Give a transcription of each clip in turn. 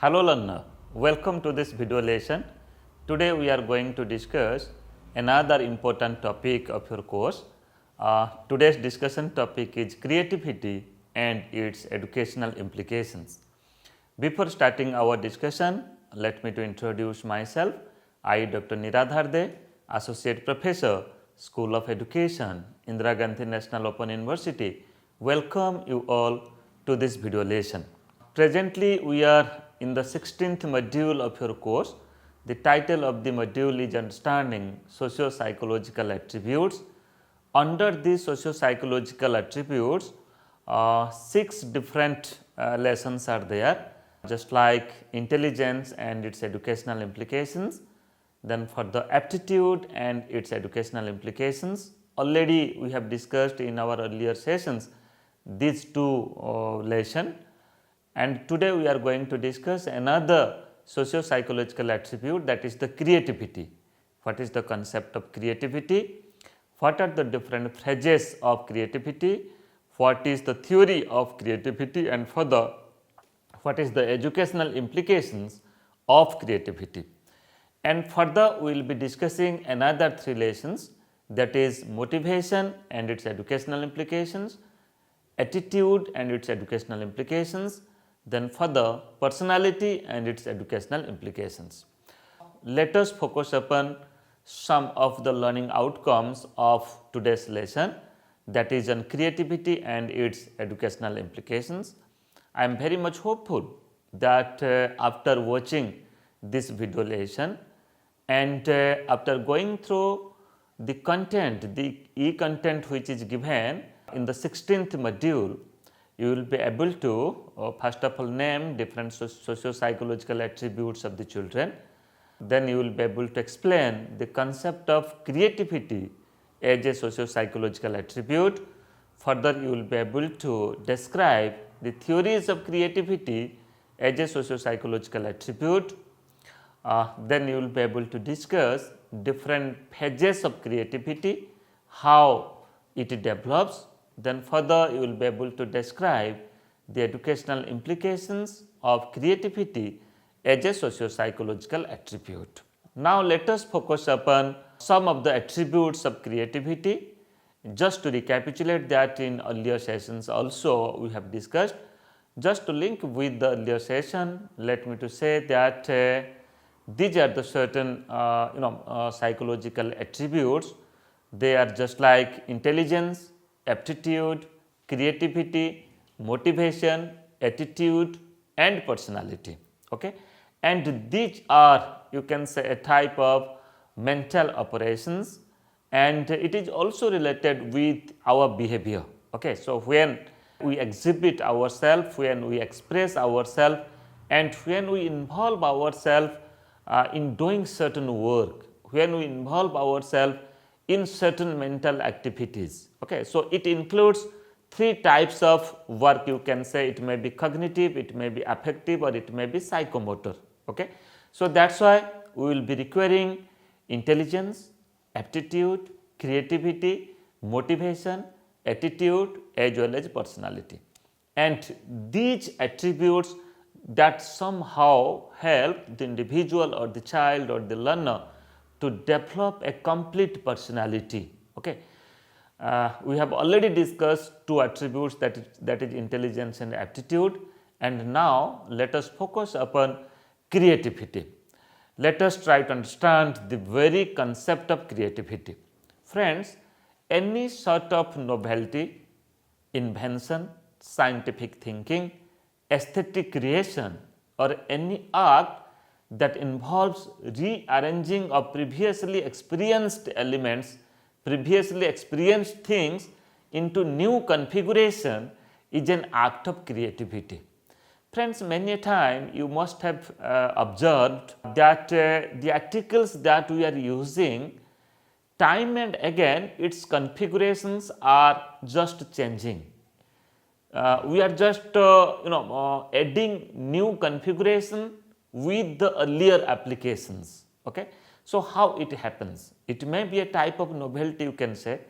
Hello learner, welcome to this video lesson. Today we are going to discuss another important topic of your course. Today's discussion topic is creativity and its educational implications. Before starting our discussion, let me to introduce myself. I, Dr. Niradhar De, Associate Professor, School of Education, Indira Gandhi National Open University, welcome you all to this video lesson. Presently, we are in the 16th module of your course. The title of the module is Understanding Socio-Psychological Attributes. Under these socio-psychological attributes, 6 different lessons are there, just like intelligence and its educational implications. Then for the aptitude and its educational implications, already we have discussed in our earlier sessions these two lessons. And today we are going to discuss another socio-psychological attribute, that is the creativity. What is the concept of creativity? What are the different phases of creativity? What is the theory of creativity, and further what is the educational implications of creativity? And further we will be discussing another 3 lessons, that is motivation and its educational implications, attitude and its educational implications, then further personality and its educational implications. Let us focus upon some of the learning outcomes of today's lesson, that is on creativity and its educational implications. I am very much hopeful that after watching this video lesson and after going through the content, the e-content which is given in the 16th module, you will be able to first of all name different socio-psychological attributes of the children. Then you will be able to explain the concept of creativity as a socio-psychological attribute. Further, you will be able to describe the theories of creativity as a socio-psychological attribute. Then you will be able to discuss different phases of creativity, how it develops. Then further you will be able to describe the educational implications of creativity as a socio-psychological attribute. Now let us focus upon some of the attributes of creativity. Just to recapitulate that in earlier sessions also we have discussed. Just to link with the earlier session, let me to say that these are the certain psychological attributes. They are just like intelligence, aptitude, creativity, motivation, attitude and personality. Okay? And these are, you can say, a type of mental operations, and it is also related with our behavior. Okay? So, when we exhibit ourselves, when we express ourselves, and when we involve ourselves in doing certain work, when we involve ourselves in certain mental activities. Okay. So, it includes 3 types of work, you can say. It may be cognitive, it may be affective, or it may be psychomotor. Okay. So, that is why we will be requiring intelligence, aptitude, creativity, motivation, attitude as well as personality. And these attributes that somehow help the individual or the child or the learner to develop a complete personality. Okay. We have already discussed 2 attributes, that is intelligence and aptitude, and now let us focus upon creativity. Let us try to understand the very concept of creativity. Friends, any sort of novelty, invention, scientific thinking, aesthetic creation, or any art that involves rearranging of previously experienced elements, previously experienced things into new configuration is an act of creativity. Friends, many a time you must have observed that the articles that we are using, time and again its configurations are just changing. We are just adding new configuration with the earlier applications. Okay. So, how it happens? It may be a type of novelty, you can say,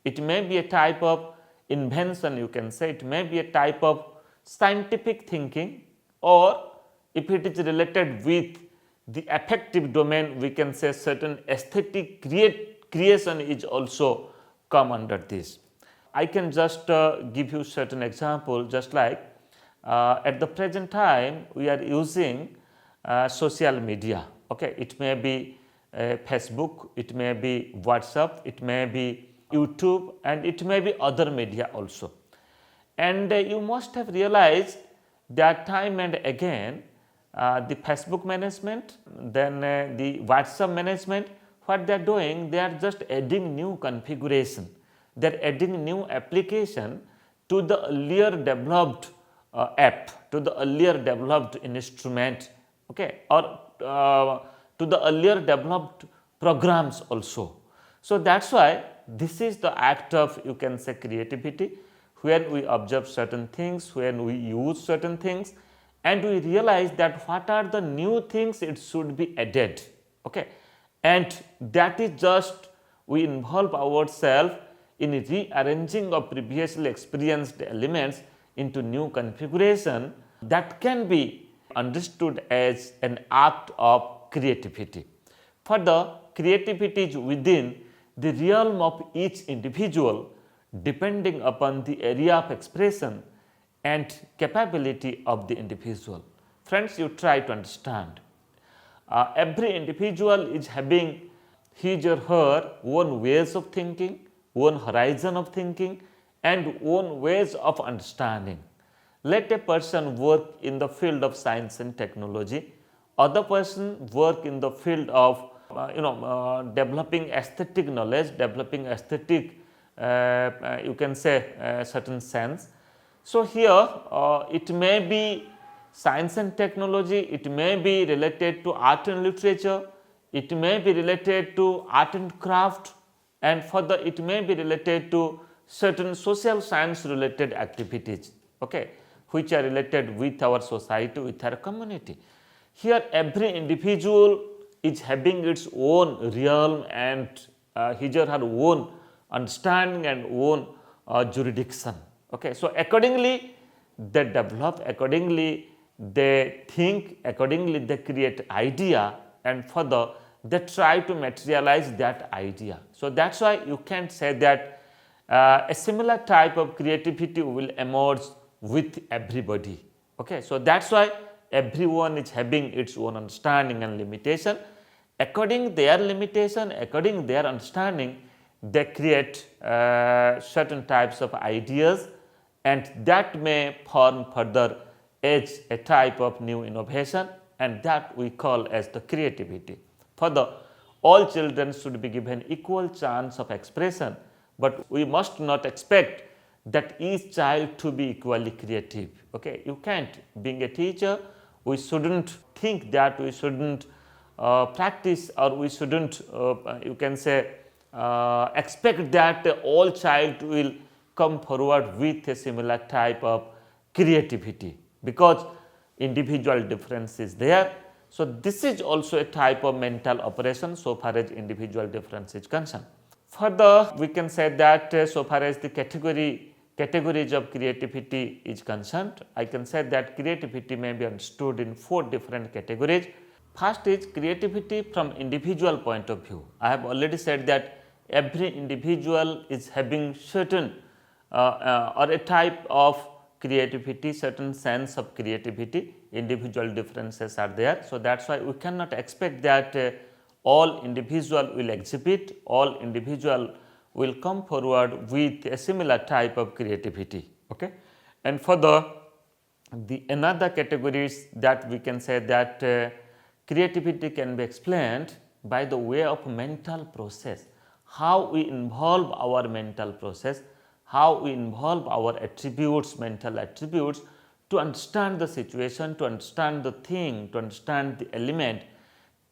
it may be a type of invention, you can say, it may be a type of scientific thinking, or if it is related with the affective domain, we can say certain aesthetic creation is also come under this. I can just give you certain example, just like at the present time we are using social media. Okay, it may be Facebook, it may be WhatsApp, it may be YouTube, and it may be other media also. And you must have realized that time and again the Facebook management, then the WhatsApp management, what they are doing, they are just adding new configuration, they are adding new application to the earlier developed app, to the earlier developed instrument, okay, or to the earlier developed programs also. So that is why this is the act of, you can say, creativity, where we observe certain things, when we use certain things, and we realize that what are the new things it should be added, okay, and that is just we involve ourselves in rearranging of previously experienced elements into new configuration, that can be understood as an act of creativity. Further, creativity is within the realm of each individual, depending upon the area of expression and capability of the individual. Friends, you try to understand. Every individual is having his or her own ways of thinking, own horizon of thinking, and own ways of understanding. Let a person work in the field of science and technology, other person work in the field of developing aesthetic knowledge, developing aesthetic you can say certain sense. So here it may be science and technology, it may be related to art and literature, it may be related to art and craft, and further it may be related to certain social science related activities, okay, which are related with our society, with our community. Here every individual is having its own realm and his or her own understanding and own jurisdiction. Okay. So, accordingly they develop, accordingly they think, accordingly they create idea, and further they try to materialize that idea. So, that is why you can say that a similar type of creativity will emerge with everybody. Okay. So, that is why everyone is having its own understanding and limitation. According their limitation, according their understanding, they create certain types of ideas, and that may form further as a type of new innovation, and that we call as the creativity. Further, all children should be given equal chance of expression, but we must not expect that each child to be equally creative. Okay. You can't. Being a teacher, we shouldn't think that we shouldn't practice, or we shouldn't you can say expect that all child will come forward with a similar type of creativity, because individual difference is there. So, this is also a type of mental operation so far as individual difference is concerned. Further, we can say that so far as the categories of creativity is concerned, I can say that creativity may be understood in 4 different categories. First is creativity from individual point of view. I have already said that every individual is having certain or a type of creativity, certain sense of creativity, individual differences are there. So, that is why we cannot expect that all individual will exhibit, all individual will come forward with a similar type of creativity. Okay. And further, the another categories that we can say that creativity can be explained by the way of mental process, how we involve our mental process, how we involve our attributes, mental attributes, to understand the situation, to understand the thing, to understand the element,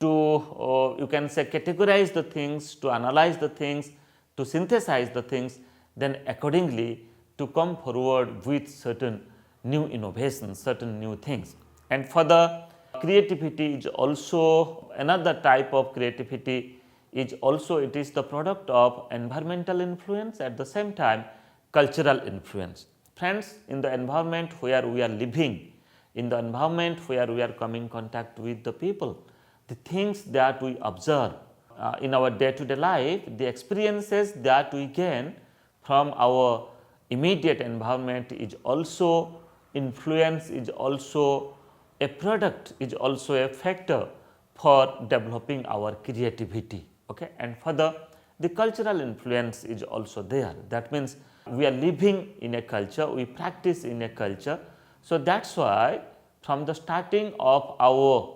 to you can say categorize the things, to analyze the things, to synthesize the things, then accordingly to come forward with certain new innovations, certain new things. And further, creativity is also another type of creativity, is also it is the product of environmental influence, at the same time cultural influence. Friends, in the environment where we are living, in the environment where we are coming in contact with the people, the things that we observe in our day-to-day life, the experiences that we gain from our immediate environment is also influence, is also a product, is also a factor for developing our creativity. Okay? And further, the cultural influence is also there. That means we are living in a culture, we practice in a culture. So, that is why from the starting of our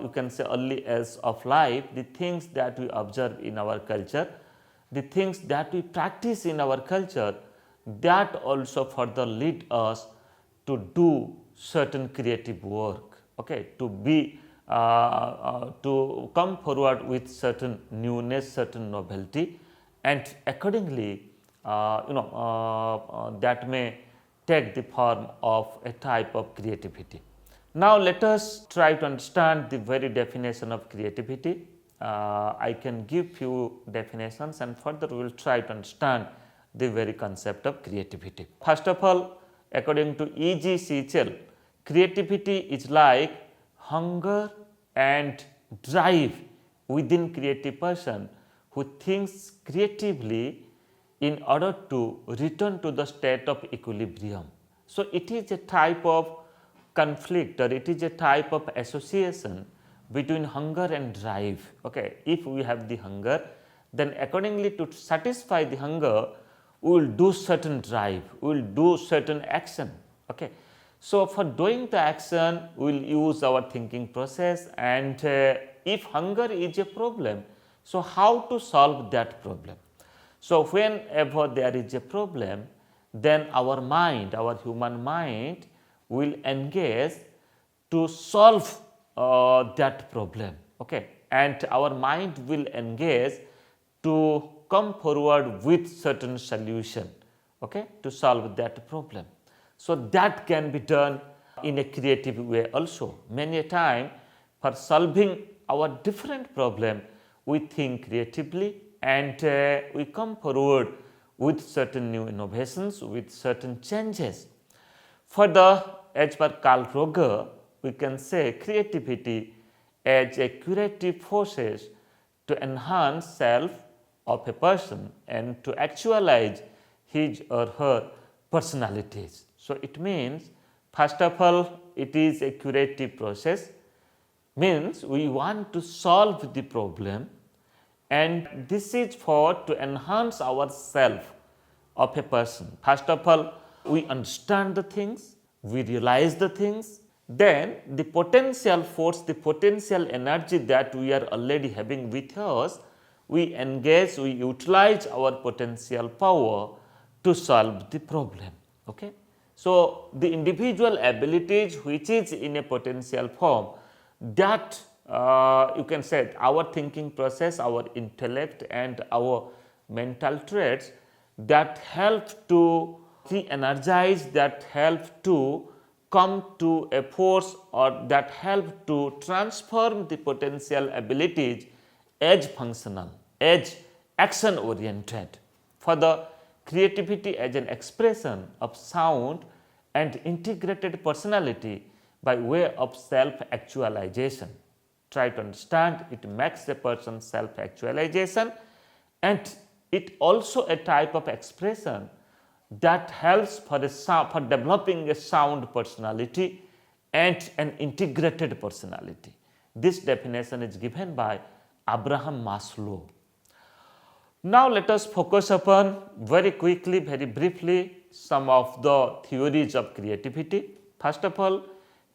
you can say early age of life, the things that we observe in our culture, the things that we practice in our culture, that also further lead us to do certain creative work, okay, to be to come forward with certain newness, certain novelty, and accordingly that may take the form of a type of creativity. Now, let us try to understand the very definition of creativity. I can give few definitions and further we will try to understand the very concept of creativity. First of all, according to EGCHL, creativity is like hunger and drive within creative person who thinks creatively in order to return to the state of equilibrium. So, it is a type of conflict or it is a type of association between hunger and drive. Okay. If we have the hunger, then accordingly to satisfy the hunger, we will do certain drive, we will do certain action. Okay. So, for doing the action, we will use our thinking process, and if hunger is a problem, so how to solve that problem? So, whenever there is a problem, then our mind, our human mind will engage to solve that problem, okay, and our mind will engage to come forward with certain solution, okay, to solve that problem. So, that can be done in a creative way also. Many a time for solving our different problem, we think creatively and we come forward with certain new innovations, with certain changes. Further, as per Carl Roger, we can say creativity as a curative forces to enhance self of a person and to actualize his or her personalities. So, it means first of all it is a curative process, means we want to solve the problem, and this is for to enhance our self of a person. First of all, we understand the things, we realize the things, then the potential force, the potential energy that we are already having with us, we engage, we utilize our potential power to solve the problem. Okay? So, the individual abilities which is in a potential form, that you can say our thinking process, our intellect and our mental traits that help to re-energize, that help to come to a force or that help to transform the potential abilities as functional, as action oriented. For the creativity as an expression of sound and integrated personality by way of self actualization. Try to understand, it makes a person self actualization, and it also a type of expression that helps for developing a sound personality and an integrated personality. This definition is given by Abraham Maslow. Now, let us focus upon very quickly, very briefly some of the theories of creativity. First of all,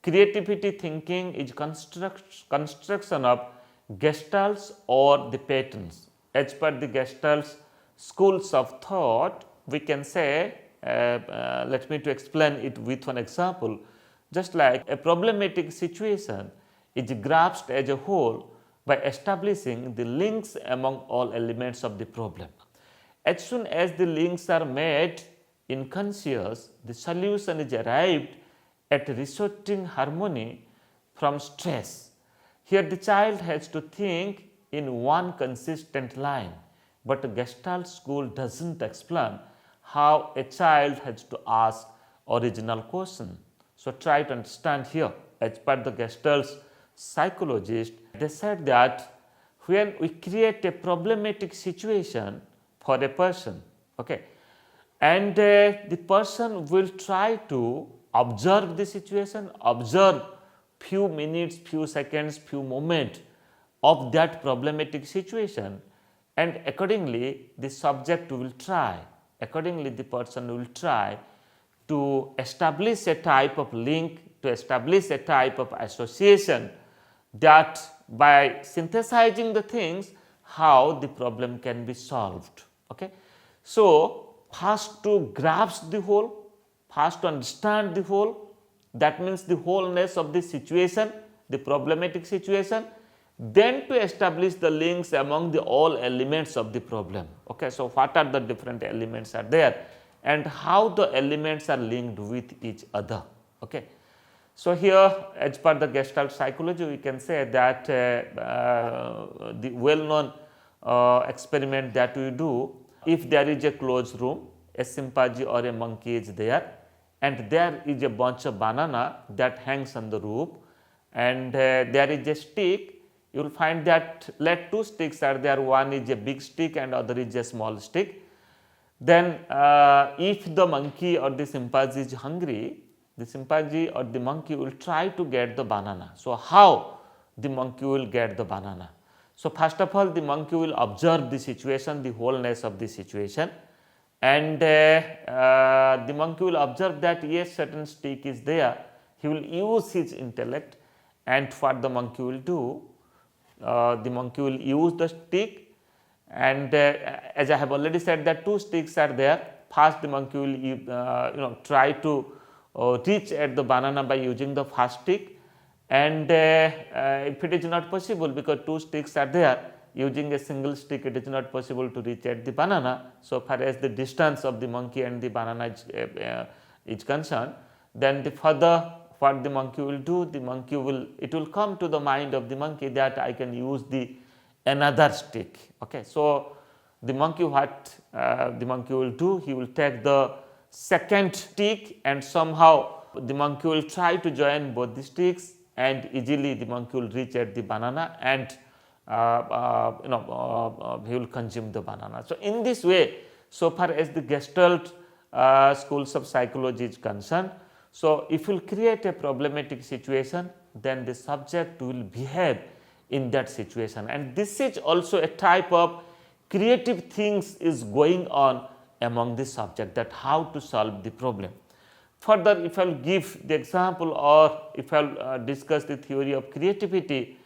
creativity thinking is construction of gestalts or the patterns. As per the gestalts schools of thought, we can say, let me to explain it with one example. Just like a problematic situation is grasped as a whole by establishing the links among all elements of the problem. As soon as the links are made in conscious, the solution is arrived at resulting harmony from stress. Here the child has to think in one consistent line, but a Gestalt school does not explain how a child has to ask original question. So, try to understand here. As per the Gestalt psychologist, they said that when we create a problematic situation for a person, okay, and the person will try to observe the situation, observe few minutes, few seconds, few moments of that problematic situation, and accordingly the subject will try, accordingly the person will try to establish a type of link, to establish a type of association, that by synthesizing the things how the problem can be solved. Okay. So, first to grasp the whole, first to understand the whole, that means the wholeness of the situation, the problematic situation, then to establish the links among the all elements of the problem. Okay. So, what are the different elements are there and how the elements are linked with each other. Okay. So, here as per the Gestalt psychology we can say that the well known experiment that we do, if there is a closed room, a chimpanzee or a monkey is there and there is a bunch of banana that hangs on the roof, and there is a stick, you will find that let two sticks are there, one is a big stick and other is a small stick. Then if the monkey or the chimpanzee is hungry, the chimpanzee or the monkey will try to get the banana. So, how the monkey will get the banana? So, first of all the monkey will observe the situation, the wholeness of the situation, and the monkey will observe that yes, certain stick is there, he will use his intellect, and what the monkey will do, the monkey will use the stick, and as I have already said that two sticks are there. First the monkey will try to reach at the banana by using the first stick, and if it is not possible because two sticks are there, using a single stick it is not possible to reach at the banana. So far as the distance of the monkey and the banana is concerned, then the further what the monkey will do, the monkey will, it will come to the mind of the monkey that I can use the another stick. Okay. So, the monkey what the monkey will do, he will take the second stick and somehow the monkey will try to join both the sticks, and easily the monkey will reach at the banana and he will consume the banana. So, in this way, so far as the Gestalt schools of psychology is concerned, so if you will create a problematic situation, then the subject will behave in that situation, and this is also a type of creative things is going on among the subject, that how to solve the problem. Further, if I will give the example or if I will discuss the theory of creativity,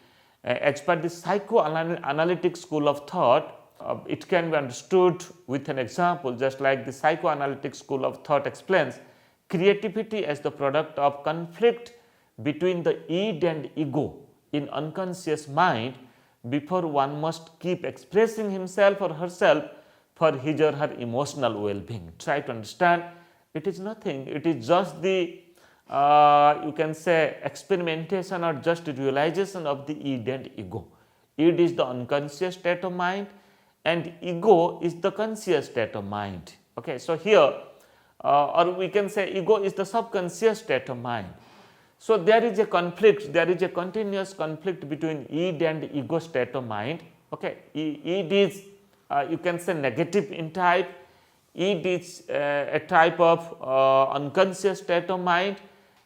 as per the psychoanalytic school of thought, it can be understood with an example, just like the psychoanalytic school of thought explains creativity as the product of conflict between the id and ego in unconscious mind before one must keep expressing himself or herself for his or her emotional well-being. Try to understand, it is nothing, it is just the you can say experimentation or just realization of the id and ego. Id is the unconscious state of mind and ego is the conscious state of mind. Okay. So, here or we can say ego is the subconscious state of mind. So, there is a conflict, there is a continuous conflict between id and ego state of mind. Okay. Id is you can say negative in type, id is a type of unconscious state of mind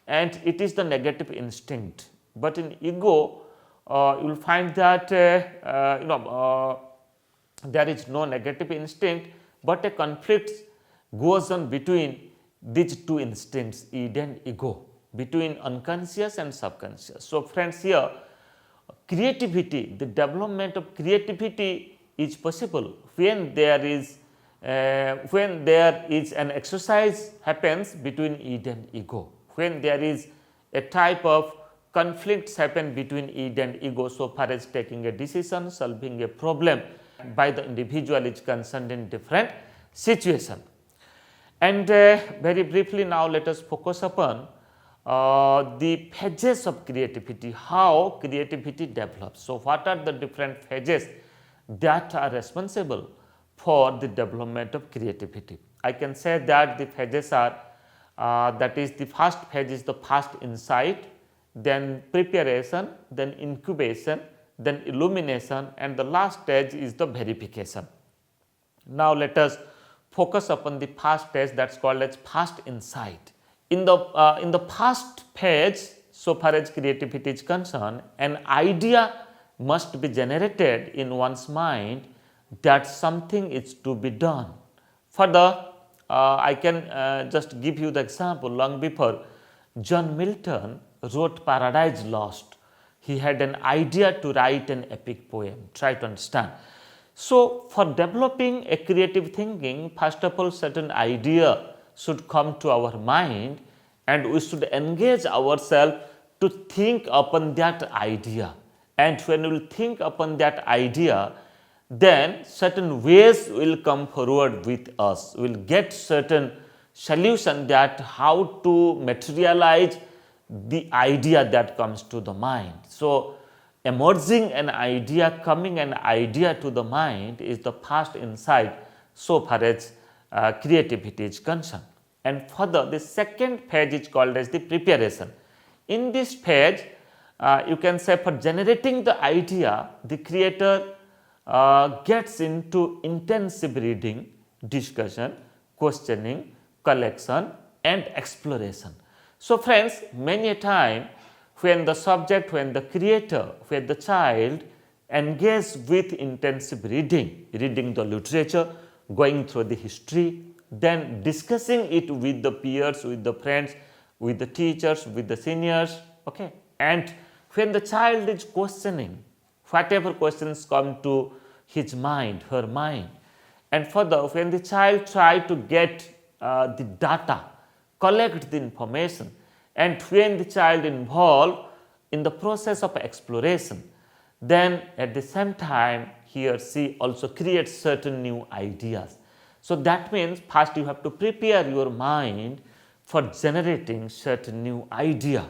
and it is the negative instinct. But in ego you will find that there is no negative instinct, but a conflict goes on between these two instincts, id and ego, between unconscious and subconscious. So, friends, here creativity, the development of creativity is possible when there is an exercise happens between id and ego, when there is a type of conflicts happen between id and ego so far as taking a decision, solving a problem by the individual is concerned in different situation. And very briefly now let us focus upon the phases of creativity, how creativity develops. So, what are the different phases that are responsible for the development of creativity? I can say that the phases are that is the first phase is the first insight, then preparation, then incubation, then illumination, and the last stage is the verification. Now let us focus upon the first stage, that is called as first insight. In the first phase, so far as creativity is concerned, an idea must be generated in one's mind that something is to be done. Further, I can just give you the example. Long before John Milton wrote Paradise Lost, he had an idea to write an epic poem. Try to understand. So, for developing a creative thinking, first of all, certain idea should come to our mind and we should engage ourselves to think upon that idea. And when we will think upon that idea, then certain ways will come forward with us. We will get certain solution that how to materialize the idea that comes to the mind. So, emerging an idea, coming an idea to the mind is the first insight so far as creativity is concerned. And further, the second phase is called as the preparation. In this phase, you can say for generating the idea, the creator gets into intensive reading, discussion, questioning, collection and exploration. So friends, many a time when the subject, when the creator, when the child engage with intensive reading, reading the literature, going through the history, then discussing it with the peers, with the friends, with the teachers, with the seniors, okay. And when the child is questioning, whatever questions come to his mind, her mind, and further when the child try to get the data, collect the information, and when the child involved in the process of exploration, then at the same time he or she also creates certain new ideas. So that means first you have to prepare your mind for generating certain new idea.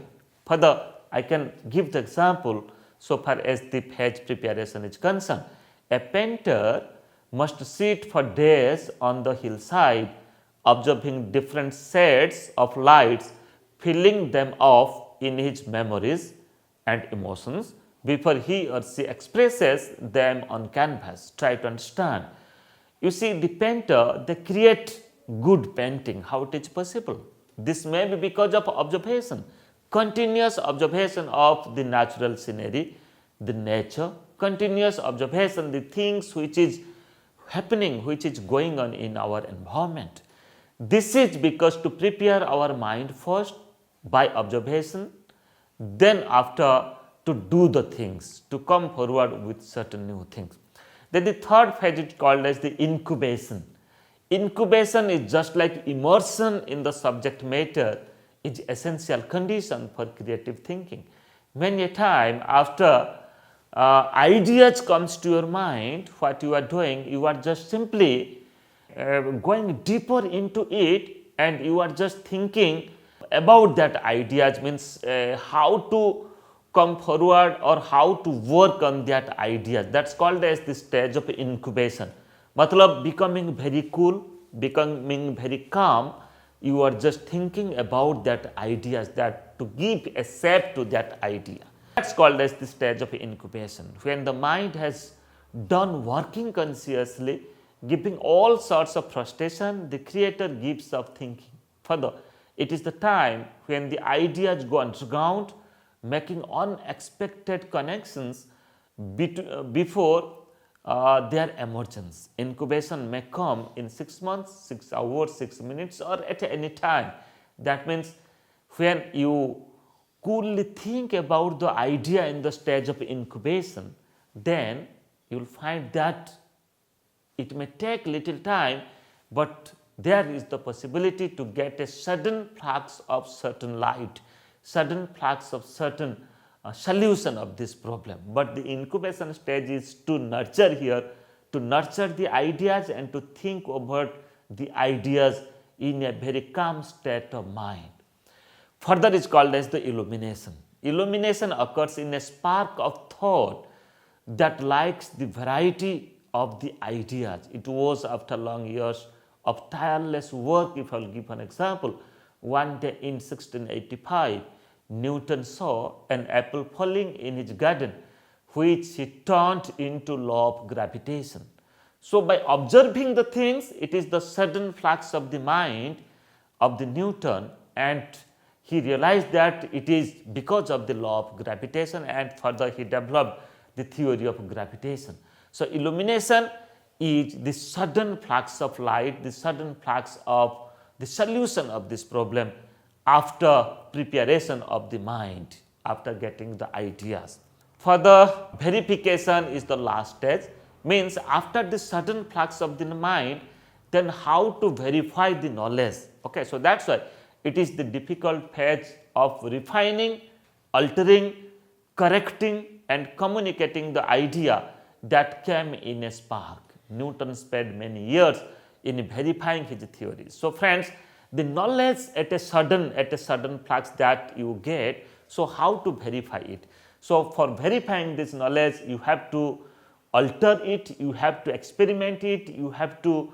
Further, I can give the example so far as the phase preparation is concerned. A painter must sit for days on the hillside observing different shades of lights, filling them off in his memories and emotions before he or she expresses them on canvas. Try to understand. You see, the painter, they create good painting. How it is possible? This may be because of observation, continuous observation of the natural scenery, the nature, continuous observation, the things which is happening, which is going on in our environment. This is because to prepare our mind first by observation, then after to do the things, to come forward with certain new things. Then the third phase is called as the incubation. Incubation is just like immersion in the subject matter is essential condition for creative thinking. Many a time after ideas comes to your mind, what you are doing, you are just simply going deeper into it and you are just thinking about that ideas, means how to come forward or how to work on that idea. That's called as the stage of incubation. Matlab becoming very cool, becoming very calm, you are just thinking about that ideas, that to give a shape to that idea. That's called as the stage of incubation. When the mind has done working consciously, giving all sorts of frustration, the creator gives up thinking. Further, it is the time when the ideas go underground, making unexpected connections before their emergence. Incubation may come in 6 months, 6 hours, 6 minutes or at any time. That means when you coolly think about the idea in the stage of incubation, then you will find that it may take little time, but there is the possibility to get a sudden flux of certain light, sudden flux of certain solution of this problem. But the incubation stage is to nurture here, to nurture the ideas and to think over the ideas in a very calm state of mind. Further is called as the illumination. Illumination occurs in a spark of thought that lights the variety of the ideas. It was after long years of tireless work. If I will give an example, One day in 1685, Newton saw an apple falling in his garden, which he turned into law of gravitation. So, by observing the things, it is the sudden flux of the mind of the Newton, and he realized that it is because of the law of gravitation, and further he developed the theory of gravitation. So, illumination is the sudden flux of light, the sudden flux of the solution of this problem after preparation of the mind, after getting the ideas. Further verification is the last stage, means after the sudden flux of the mind, then how to verify the knowledge. Okay, so that's why it is the difficult phase of refining, altering, correcting and communicating the idea that came in a spark. Newton spent many years in verifying his theories. So, friends, the knowledge at a sudden flux that you get, so how to verify it? So, for verifying this knowledge, you have to alter it, you have to experiment it, you have to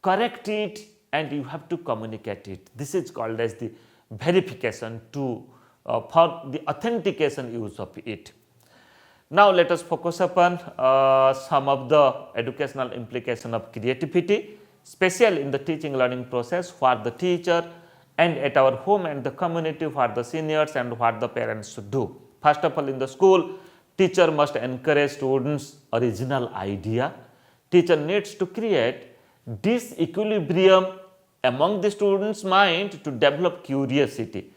correct it and you have to communicate it. This is called as the verification to for the authentication use of it. Now, let us focus upon some of the educational implication of creativity, especially in the teaching learning process for the teacher and at our home and the community for the seniors and what the parents should do. First of all, in the school, teacher must encourage students' original idea. Teacher needs to create this equilibrium among the students' mind to develop curiosity.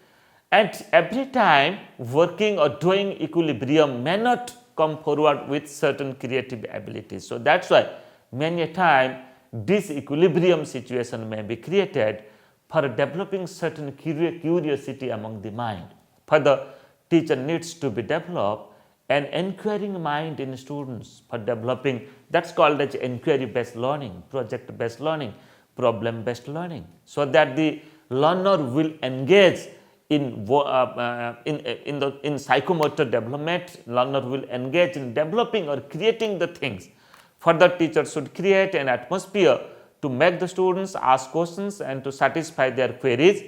And every time working or doing equilibrium may not come forward with certain creative abilities. So, that is why many a time this equilibrium situation may be created for developing certain curiosity among the mind. Further, teacher needs to be developed an inquiring mind in students for developing, that is called as inquiry based learning, project based learning, problem based learning, so that the learner will engage in psychomotor development, learner will engage in developing or creating the things. Further, teacher should create an atmosphere to make the students ask questions and to satisfy their queries.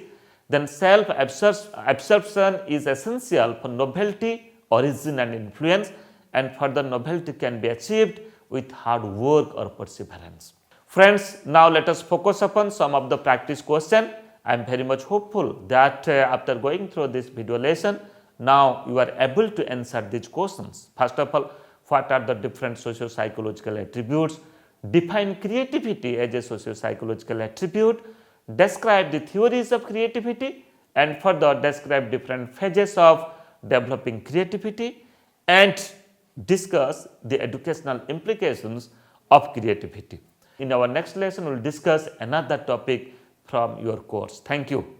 Then self-absorption is essential for novelty, origin and influence, and further novelty can be achieved with hard work or perseverance. Friends, now let us focus upon some of the practice questions. I am very much hopeful that after going through this video lesson, now you are able to answer these questions. First of all, what are the different socio-psychological attributes? Define creativity as a socio-psychological attribute. Describe the theories of creativity and further describe different phases of developing creativity and discuss the educational implications of creativity. In our next lesson, we will discuss another topic from your course. Thank you.